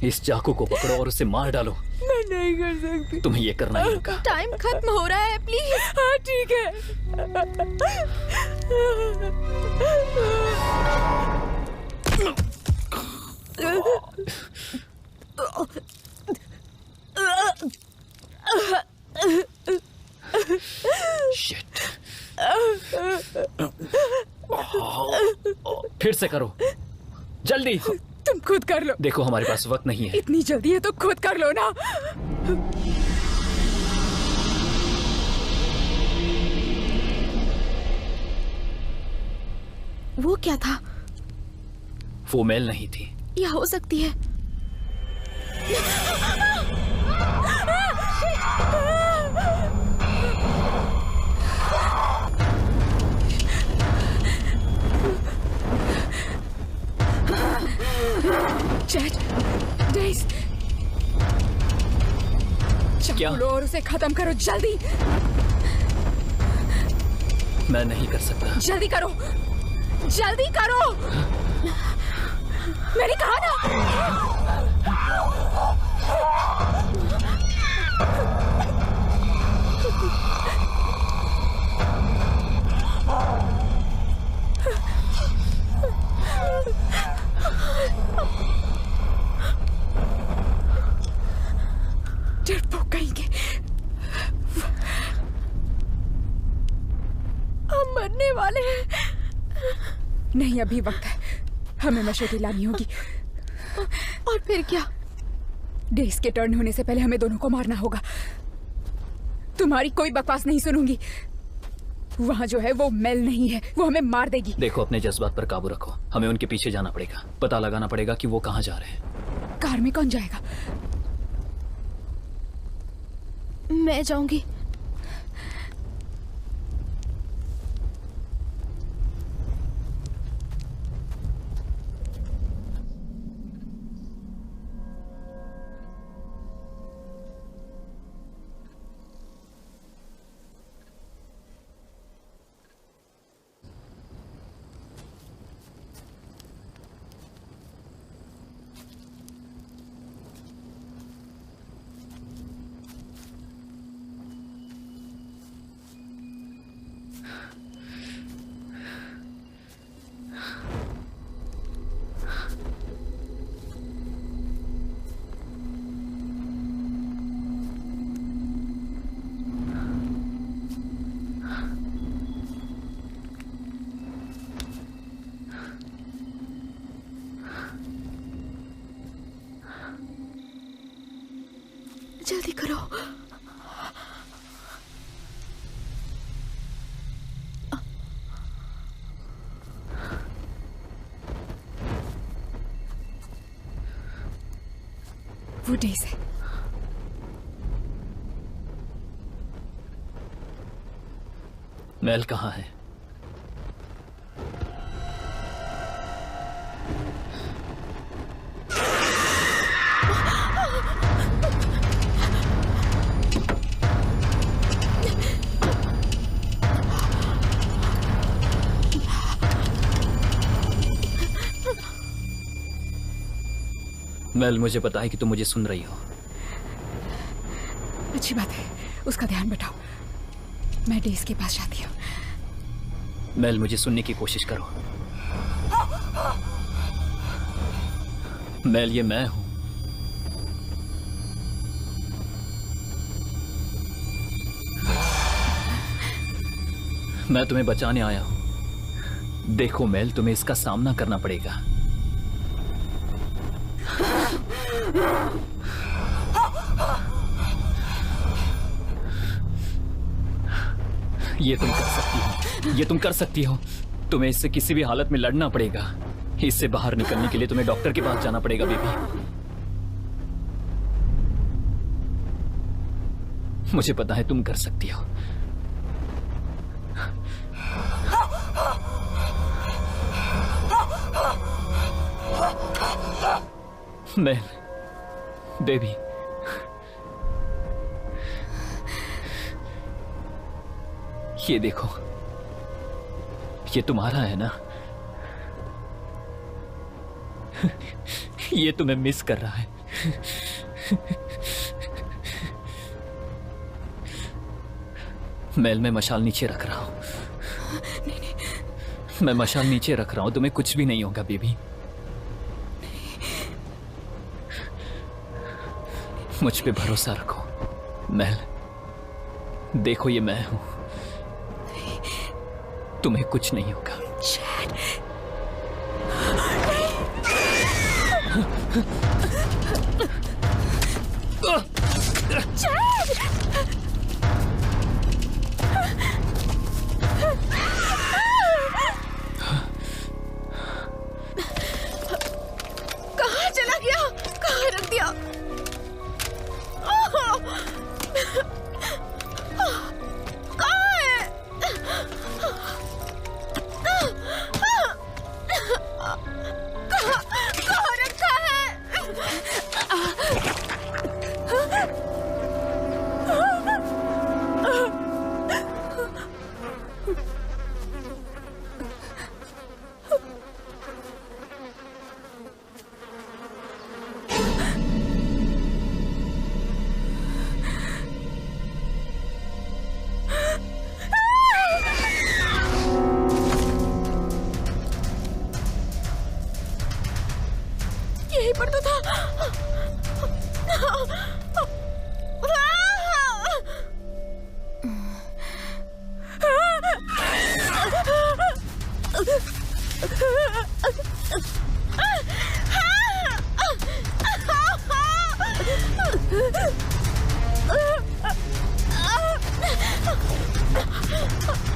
इस चाकू को पकड़ो और उसे मार डालो। मैं नहीं कर सकती। तुम्हें ये करना ही होगा। टाइम खत्म हो रहा है, प्लीज। हाँ ठीक है। शिट। फिर से करो, जल्दी। तुम खुद कर लो। देखो, हमारे पास वक्त नहीं है। इतनी जल्दी है तो खुद कर लो ना। वो क्या था? वो मेल नहीं थी। या हो सकती है। चैट, डेस, क्या? चाकू लो और उसे खत्म करो जल्दी। मैं नहीं कर सकता। जल्दी करो, जल्दी करो। मैंने कहा ना। डरपोक कहेंगे। हम मरने वाले हैं। नहीं, अभी वक्त है। हमें मशेटी लानी होगी। और फिर क्या? डेस के टर्न होने से पहले हमें दोनों को मारना होगा। तुम्हारी कोई बकवास नहीं सुनूंगी। वहाँ जो है वो मेल नहीं है, वो हमें मार देगी। देखो, अपने जज्बात पर काबू रखो। हमें उनके पीछे जाना पड़ेगा, पता लगाना पड़ेगा कि वो कहाँ जा रहे हैं। कार में कौन जाएगा? मैं जाऊंगी। वो डेज है। मेल कहाँ है? मेल, मुझे पता है कि तुम मुझे सुन रही हो। अच्छी बात है, उसका ध्यान बटाओ। मैं डेज के पास जाती हूँ। मेल, मुझे सुनने की कोशिश करो। मेल, ये मैं हूं। मैं तुम्हें बचाने आया हूं। देखो मेल, तुम्हें इसका सामना करना पड़ेगा। ये तुम कर सकती हो, ये तुम कर सकती हो। तुम्हें इससे किसी भी हालत में लड़ना पड़ेगा। इससे बाहर निकलने के लिए तुम्हें डॉक्टर के पास जाना पड़ेगा बेबी। मुझे पता है तुम कर सकती हो। मेल, बेबी, ये देखो, ये तुम्हारा है ना? ये तुम्हें मिस कर रहा है। मेल, मैं मशाल नीचे रख रहा हूं। मैं मशाल नीचे रख रहा हूं, तुम्हें कुछ भी नहीं होगा बेबी। मुझ पे भरोसा रखो। मेल, देखो, ये मैं हूं। तुम्हें कुछ नहीं होगा। कहाँ चला गया? कहाँ रख दिया? यहीं पर तो था।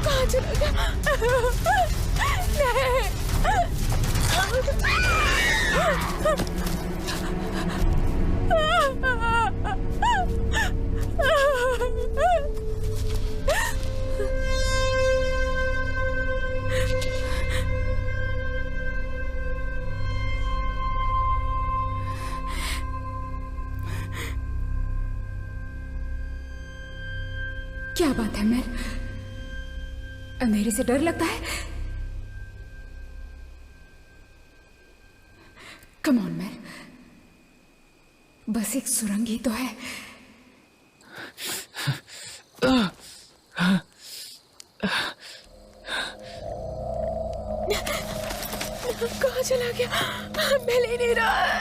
कहाँ चला गया? क्या बात है मेल? अंधेरे से डर लगता है? कम ऑन मेल, बस एक सुरंग ही तो है। कहाँ चला गया? मिल ही नहीं रहा है।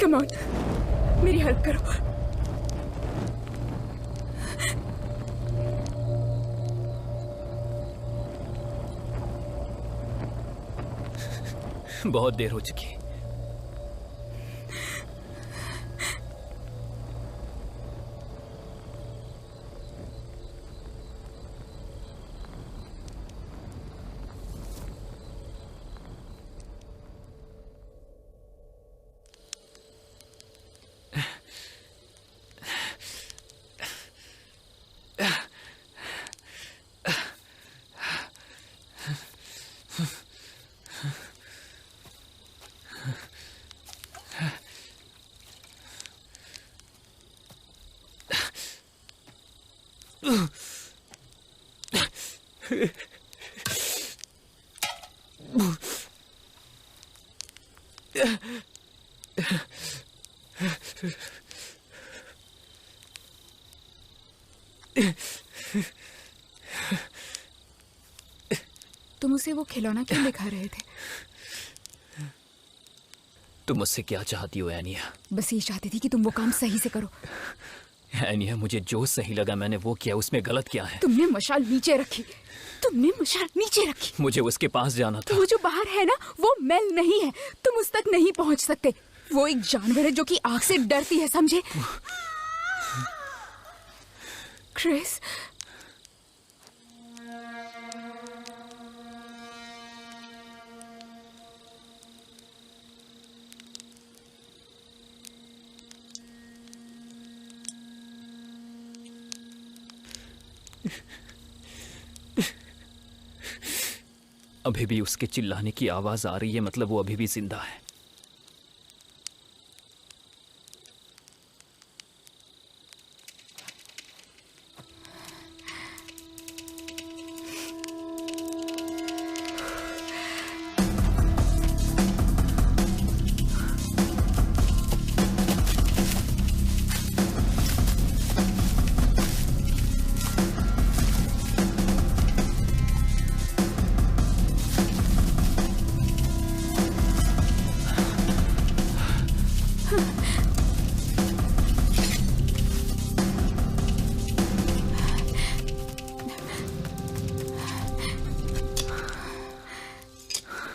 कम ऑन, मेरी हेल्प करो। बहुत देर हो चुकी। तुम उसे वो खिलौना क्यों दिखा रहे थे? तुम मुझसे क्या चाहती हो एनिया? बस ये चाहती थी कि तुम वो काम सही से करो। एनिया, मुझे जो सही लगा मैंने वो किया, उसमें गलत क्या है? तुमने मशाल नीचे रखी, तुमने मशाल नीचे रखी। मुझे उसके पास जाना था। वो जो बाहर है ना, वो मेल नहीं है, तुम उस तक नहीं पहुंच सकते। वो एक जानवर है जो कि आग से डरती है, समझे? क्रिस, अभी भी उसके चिल्लाने की आवाज आ रही है, मतलब वो अभी भी जिंदा है।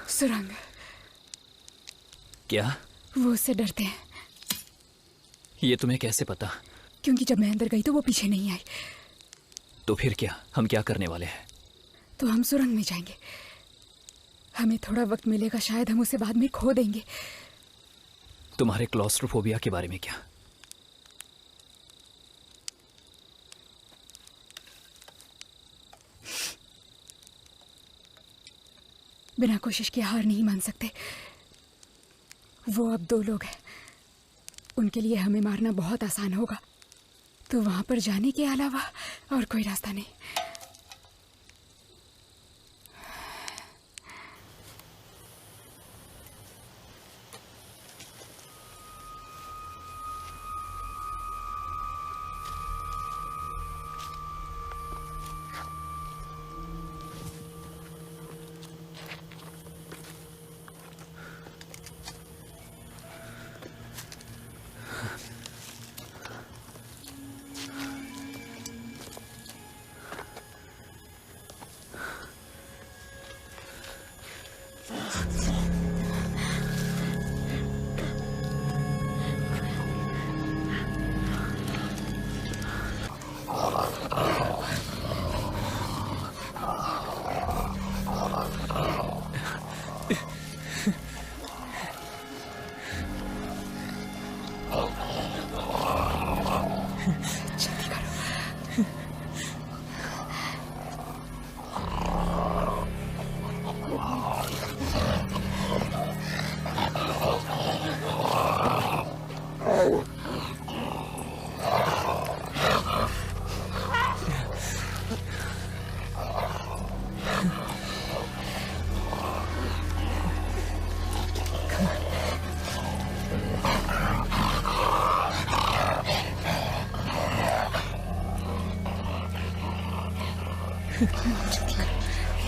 सुरंग। क्या? वो उससे डरते हैं। ये तुम्हें कैसे पता? क्योंकि जब मैं अंदर गई तो वो पीछे नहीं आई। तो फिर क्या? हम क्या करने वाले हैं? तो हम सुरंग में जाएंगे। हमें थोड़ा वक्त मिलेगा, शायद हम उसे बाद में खो देंगे। तुम्हारे क्लॉस्ट्रोफोबिया के बारे में क्या? बिना कोशिश के हार नहीं मान सकते। वो अब 2 लोग हैं, उनके लिए हमें मारना बहुत आसान होगा। तो वहां पर जाने के अलावा और कोई रास्ता नहीं।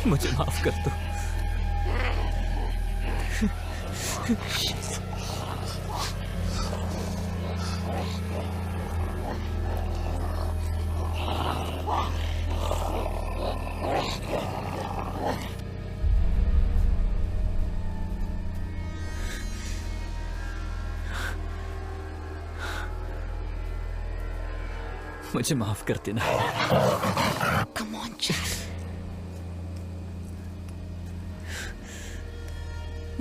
मुझे माफ कर दो। मुझे माफ कर देना। Come on Chad.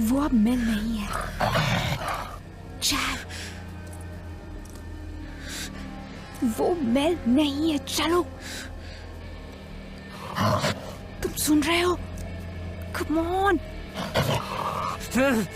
वो अब मेल नहीं है चैड, वो मेल नहीं है। चलो, तुम सुन रहे हो? Come on Chad.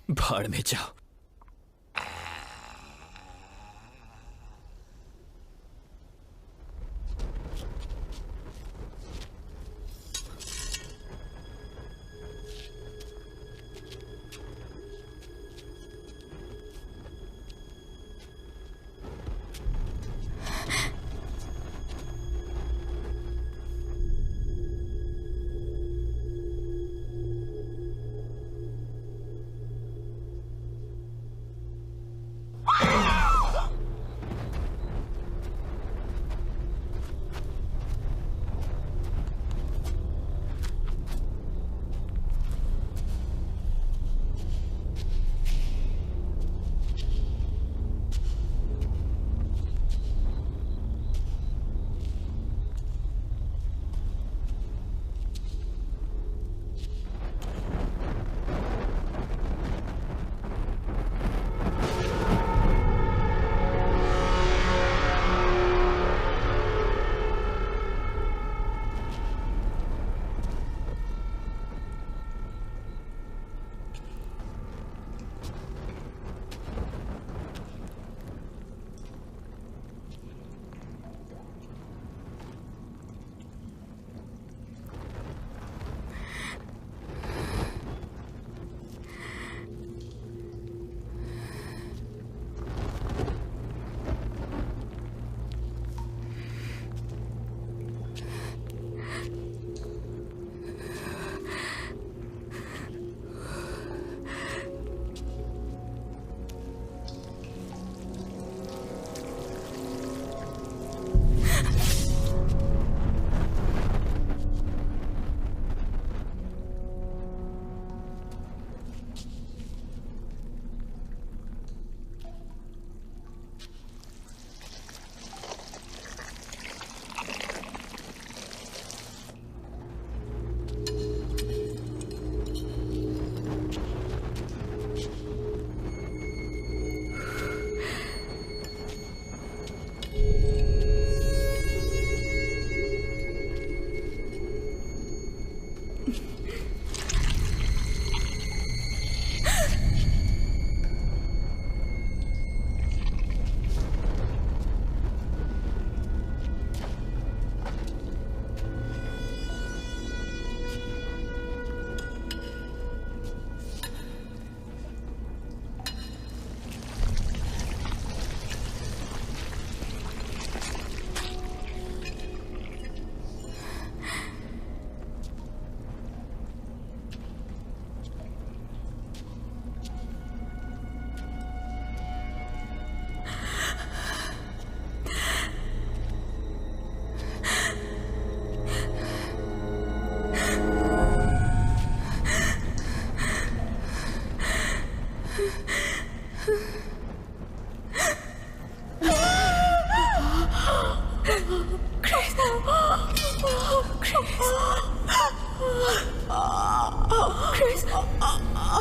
भाड़ में जाओ।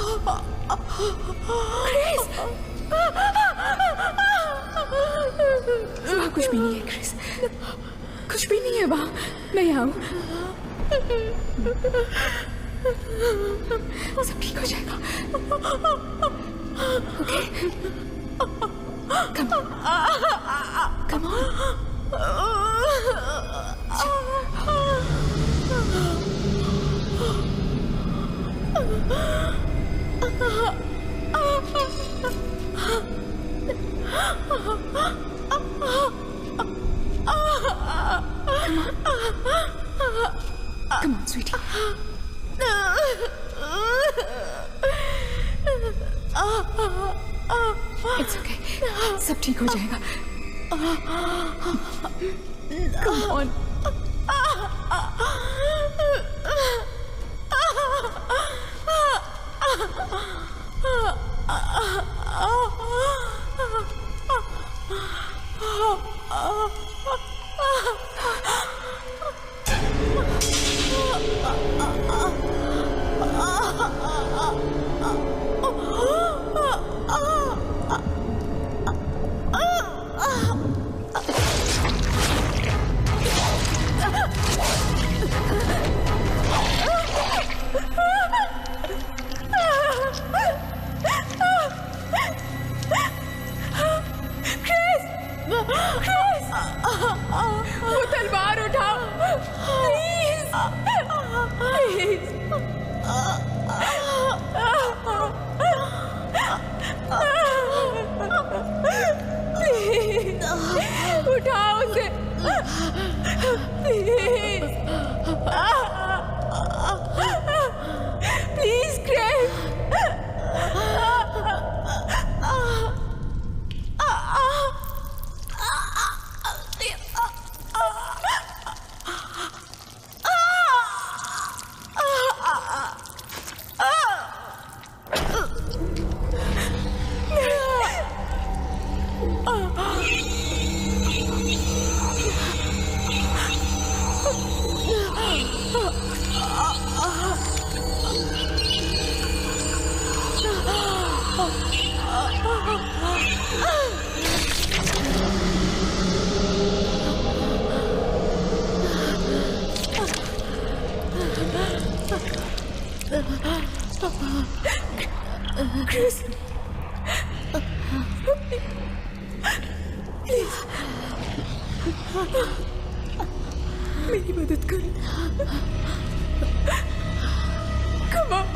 क्रिस, वहाँ कुछ भी नहीं है क्रिस, कुछ भी नहीं है वहाँ। मैं यहाँ हूँ, सब ठीक हो जाएगा। Okay, come on, come on. Come on, sweetie. It's okay. सब ठीक हो जाएगा. Come on. वो तलवार उठाओ, प्लीज, प्लीज। प्लीज उठाओ उसे, please, please Craig. Chris, please मेरी मदद कर। Come on.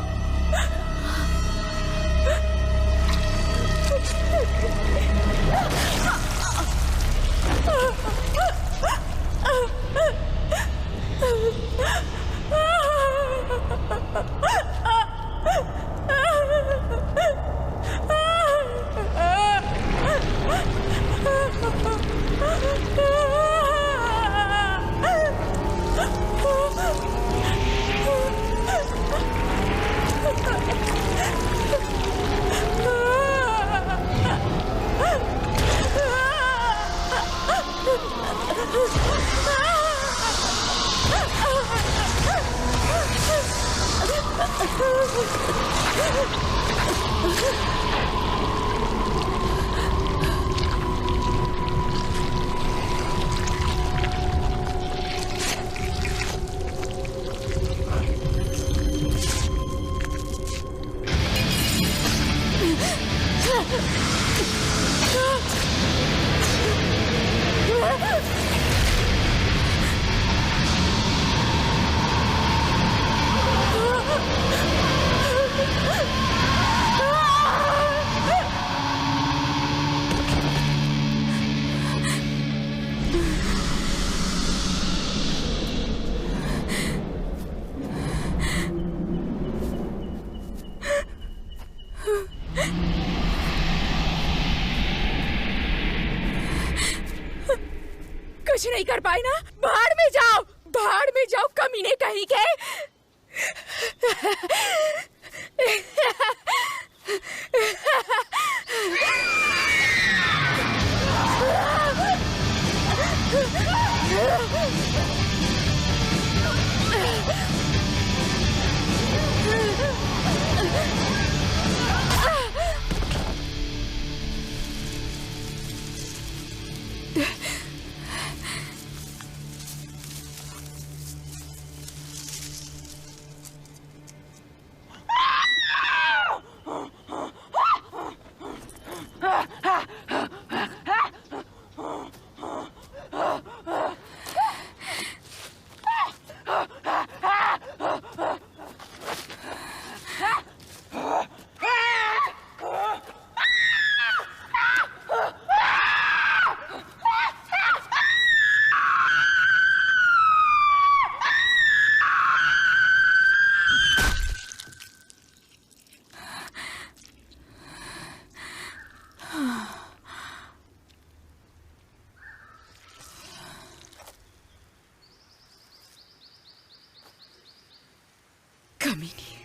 कुछ नहीं कर पाए ना? भाड़ में जाओ, भाड़ में जाओ, कमीने कहीं के। कमीनी।